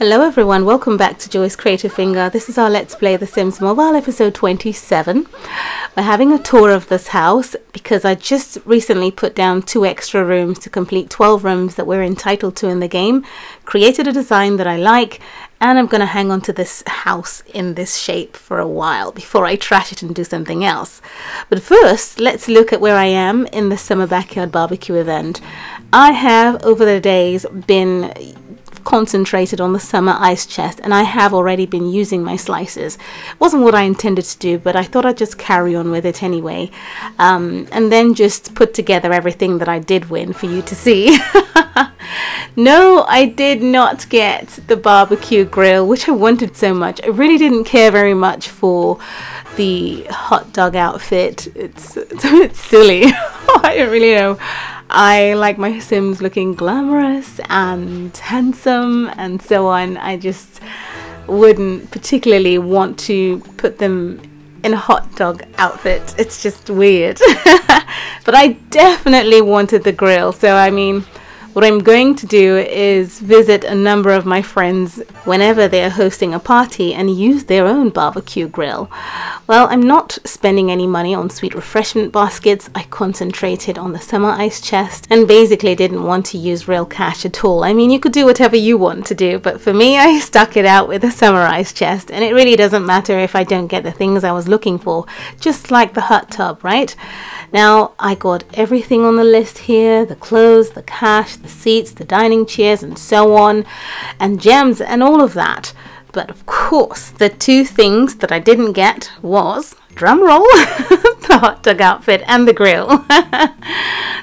Hello everyone, welcome back to JCfinger. This is our Let's Play The Sims Mobile episode 27. We're having a tour of this house because I just recently put down 2 extra rooms to complete 12 rooms that we're entitled to in the game. Created a design that I like, and I'm going to hang on to this house in this shape for a while before I trash it and do something else. But first, let's look at where I am in the summer backyard barbecue event. I have over the days been concentrated on the summer ice chest, and I have already been using my slices. It wasn't what I intended to do, but I thought I'd just carry on with it anyway, and then just put together everything that I did win for you to see. No, I did not get the barbecue grill, which I wanted so much. I really didn't care very much for the hot dog outfit. It's a bit silly. I don't really know. I like my Sims looking glamorous and handsome and so on. I just wouldn't particularly want to put them in a hot dog outfit. It's just weird. But I definitely wanted the grill. So I mean, what I'm going to do is visit a number of my friends whenever they are hosting a party and use their own barbecue grill. Well, I'm not spending any money on sweet refreshment baskets. I concentrated on the summer ice chest and basically didn't want to use real cash at all. I mean, you could do whatever you want to do, but for me, I stuck it out with the summer ice chest, and it really doesn't matter if I don't get the things I was looking for, just like the hot tub, right? Now, I got everything on the list here: the clothes, the cash, the seats, the dining chairs, and so on, and gems and all of that. But of course, the 2 things that I didn't get was, drumroll, the hot dog outfit and the grill.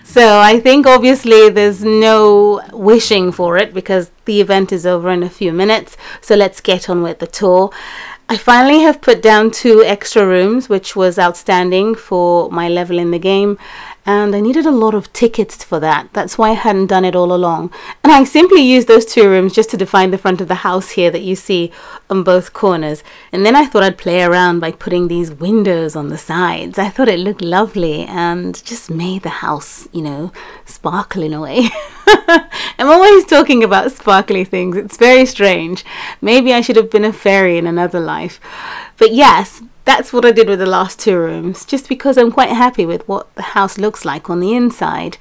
So I think obviously there's no wishing for it because the event is over in a few minutes. So let's get on with the tour. I finally have put down 2 extra rooms, which was outstanding for my level in the game, and I needed a lot of tickets for that. That's why I hadn't done it all along. And I simply used those 2 rooms just to define the front of the house here that you see on both corners. And then I thought I'd play around by putting these windows on the sides. I thought it looked lovely and just made the house, you know, sparkle in a way. I'm always talking about sparkly things. It's very strange. Maybe I should have been a fairy in another life. But yes, that's what I did with the last 2 rooms, just because I'm quite happy with what the house looks like on the inside.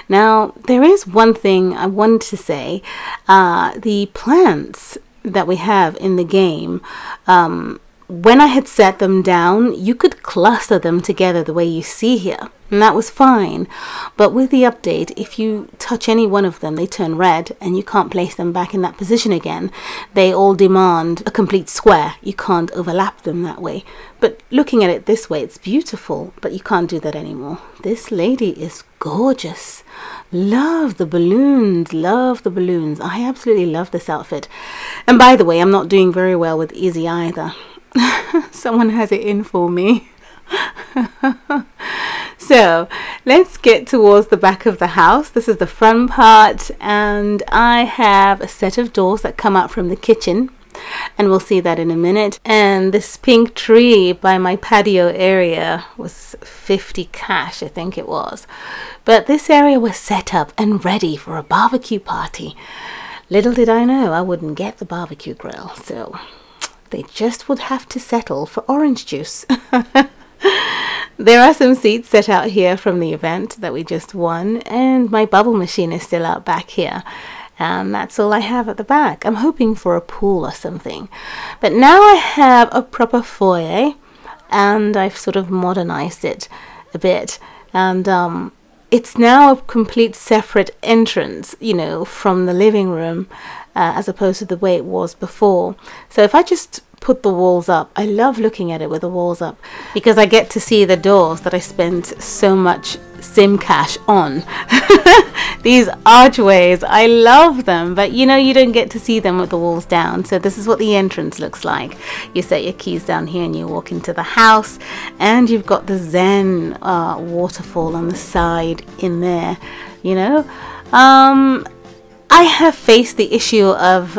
Now, there is one thing I wanted to say. The plants that we have in the game, when I had set them down, you could cluster them together the way you see here, and that was fine. But with the update, if you touch any one of them, they turn red and you can't place them back in that position again. They all demand a complete square. You can't overlap them that way. But looking at it this way, it's beautiful, but you can't do that anymore. This lady is gorgeous. Love the balloons, love the balloons. I absolutely love this outfit. And by the way, I'm not doing very well with Izzy either. Someone has it in for me. So let's get towards the back of the house. This is the front part, and I have a set of doors that come out from the kitchen, and we'll see that in a minute. And this pink tree by my patio area was 50 cash, I think it was. But this area was set up and ready for a barbecue party. Little did I know I wouldn't get the barbecue grill, so they just would have to settle for orange juice. There are some seats set out here from the event that we just won, and my bubble machine is still out back here. And that's all I have at the back. I'm hoping for a pool or something. But now I have a proper foyer, and I've sort of modernized it a bit. And it's now a complete separate entrance, you know, from the living room, as opposed to the way it was before. So if I just put the walls up, I love looking at it with the walls up because I get to see the doors that I spent so much sim cash on. These archways, I love them, but you know, you don't get to see them with the walls down. So this is what the entrance looks like. You set your keys down here and you walk into the house, and you've got the Zen waterfall on the side in there, you know. I have faced the issue of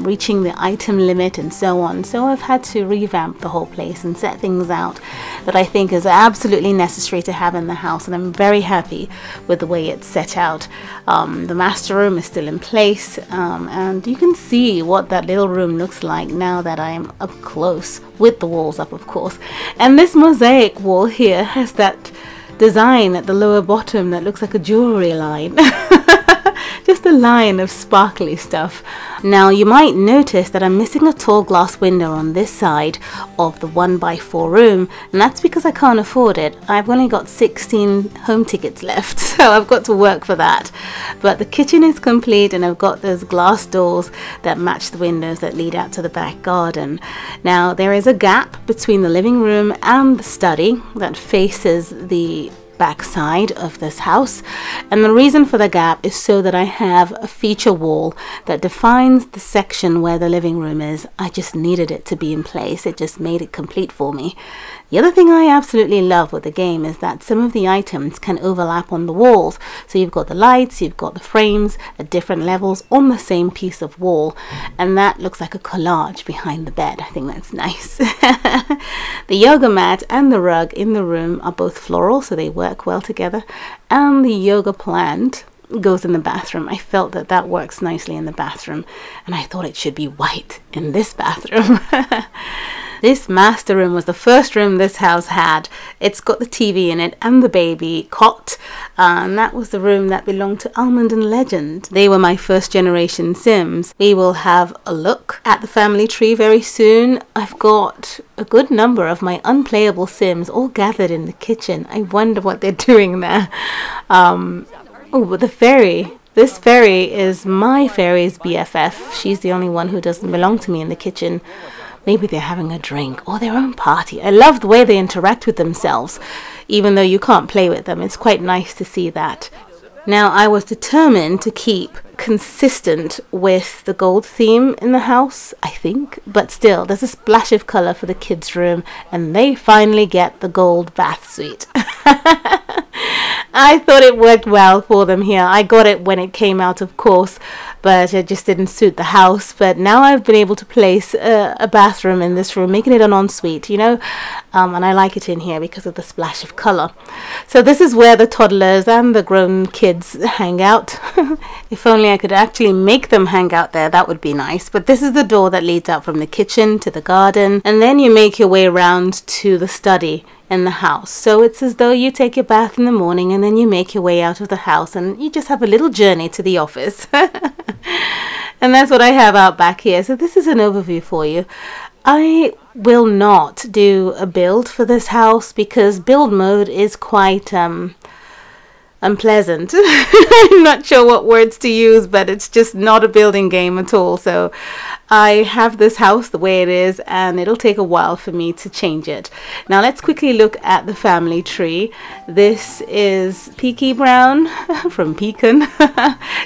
reaching the item limit and so on, so I've had to revamp the whole place and set things out that I think is absolutely necessary to have in the house, and I'm very happy with the way it's set out. The master room is still in place, and you can see what that little room looks like now that I'm up close, with the walls up of course. And this mosaic wall here has that design at the lower bottom that looks like a jewelry line. Just a line of sparkly stuff. Now you might notice that I'm missing a tall glass window on this side of the 1x4 room, and that's because I can't afford it. I've only got 16 home tickets left, so I've got to work for that. But the kitchen is complete, and I've got those glass doors that match the windows that lead out to the back garden. Now there is a gap between the living room and the study that faces the back side of this house, and the reason for the gap is so that I have a feature wall that defines the section where the living room is. I just needed it to be in place. It just made it complete for me. The other thing I absolutely love with the game is that some of the items can overlap on the walls. So you've got the lights, you've got the frames at different levels on the same piece of wall, and that looks like a collage behind the bed. I think that's nice. The yoga mat and the rug in the room are both floral, so they work well together, and the yoga plant goes in the bathroom. I felt that that works nicely in the bathroom, and I thought it should be white in this bathroom. This master room was the first room this house had. It's got the TV in it and the baby cot, and that was the room that belonged to Almond and Legend. They were my first generation Sims. We will have a look at the family tree very soon. I've got a good number of my unplayable Sims all gathered in the kitchen. I wonder what they're doing there. Oh, but the fairy. This fairy is my fairy's BFF. She's the only one who doesn't belong to me in the kitchen. Maybe they're having a drink or their own party. I love the way they interact with themselves, even though you can't play with them. It's quite nice to see that. Now, I was determined to keep consistent with the gold theme in the house, I think, but still, there's a splash of color for the kids' room, and they finally get the gold bath suite. I thought it worked well for them here. I got it when it came out, of course, but it just didn't suit the house. But now I've been able to place a bathroom in this room, making it an ensuite, you know, and I like it in here because of the splash of color. So this is where the toddlers and the grown kids hang out. If only I could actually make them hang out there, that would be nice. But this is the door that leads out from the kitchen to the garden, and then you make your way around to the study in the house. So it's as though you take your bath in the morning and then you make your way out of the house and you just have a little journey to the office. And that's what I have out back here. So this is an overview for you. I will not do a build for this house because build mode is quite unpleasant. I'm not sure what words to use, but it's just not a building game at all. So I have this house the way it is, and it'll take a while for me to change it. Now let's quickly look at the family tree. This is Peaky Brown from Pecan.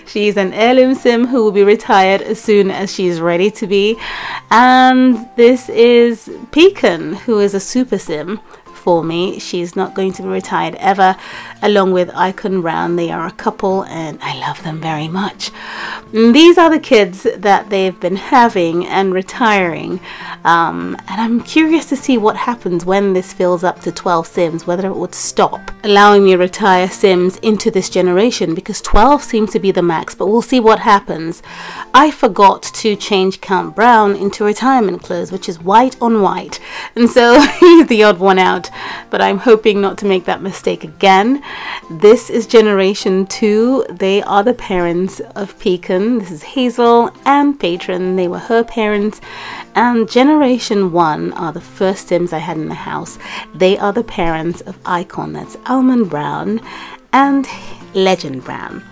She's an heirloom sim who will be retired as soon as she's ready to be. And this is Pecan, who is a super sim for me. She's not going to be retired ever, along with Icon Brown. They are a couple and I love them very much. And these are the kids that they've been having and retiring, and I'm curious to see what happens when this fills up to 12 Sims, whether it would stop allowing me to retire Sims into this generation, because 12 seems to be the max, but we'll see what happens. I forgot to change Count Brown into retirement clothes, which is white on white, and so he's the odd one out, but I'm hoping not to make that mistake again. This is generation 2. They are the parents of Pecan. This is Hazel and Patron. They were her parents. And generation 1 are the first Sims I had in the house. They are the parents of Icon. That's Almond Brown and Legend Brown.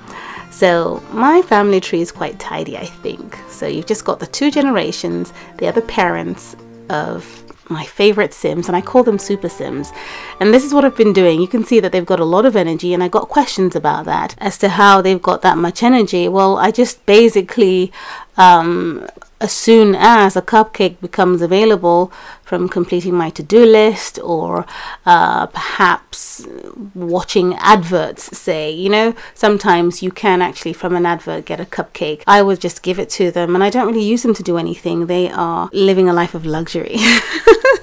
So my family tree is quite tidy, I think. So you've just got the 2 generations. They are the parents of my favorite Sims, and I call them Super Sims. And this is what I've been doing. You can see that they've got a lot of energy, and I got questions about that as to how they've got that much energy. Well, I just basically as soon as a cupcake becomes available from completing my to-do list, or perhaps watching adverts, say. You know, sometimes you can actually from an advert get a cupcake. I would just give it to them, and I don't really use them to do anything. They are living a life of luxury.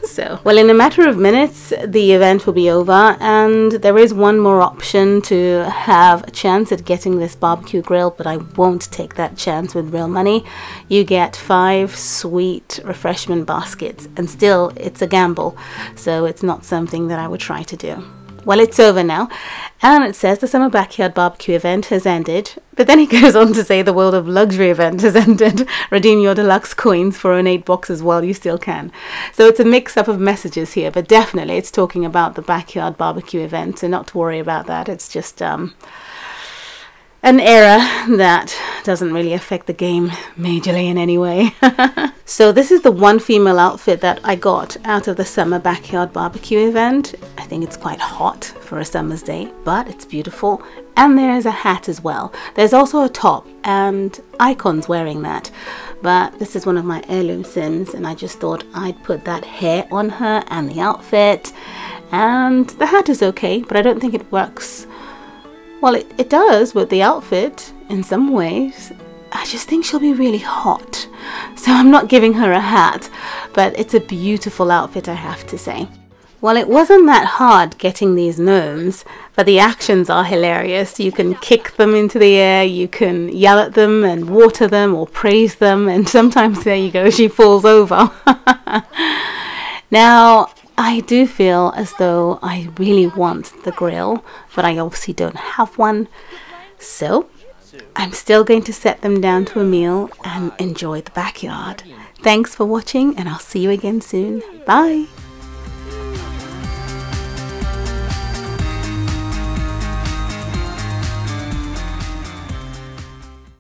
So, well, in a matter of minutes, the event will be over, and there is one more option to have a chance at getting this barbecue grill, but I won't take that chance with real money. You get 5 sweet refreshment baskets, and still it's a gamble, so it's not something that I would try to do. Well, it's over now, and it says the summer backyard barbecue event has ended, but then he goes on to say the world of luxury event has ended. Redeem your deluxe coins for an 8 boxes while you still can. So it's a mix-up of messages here, but definitely it's talking about the backyard barbecue event, so not to worry about that. It's just an error that doesn't really affect the game majorly in any way. So this is the one female outfit that I got out of the summer backyard barbecue event. I think it's quite hot for a summer's day, but it's beautiful. And there is a hat as well. There's also a top, and Icon's wearing that. But this is one of my heirloom Sims, and I just thought I'd put that hair on her and the outfit. And the hat is okay, but I don't think it works. Well, it does with the outfit in some ways. I just think she'll be really hot. So I'm not giving her a hat, but it's a beautiful outfit, I have to say. Well, it wasn't that hard getting these gnomes, but the actions are hilarious. You can kick them into the air, you can yell at them and water them or praise them, and sometimes, there you go, she falls over. Now, I do feel as though I really want the grill, but I obviously don't have one. So I'm still going to set them down to a meal and enjoy the backyard. Thanks for watching, and I'll see you again soon. Bye.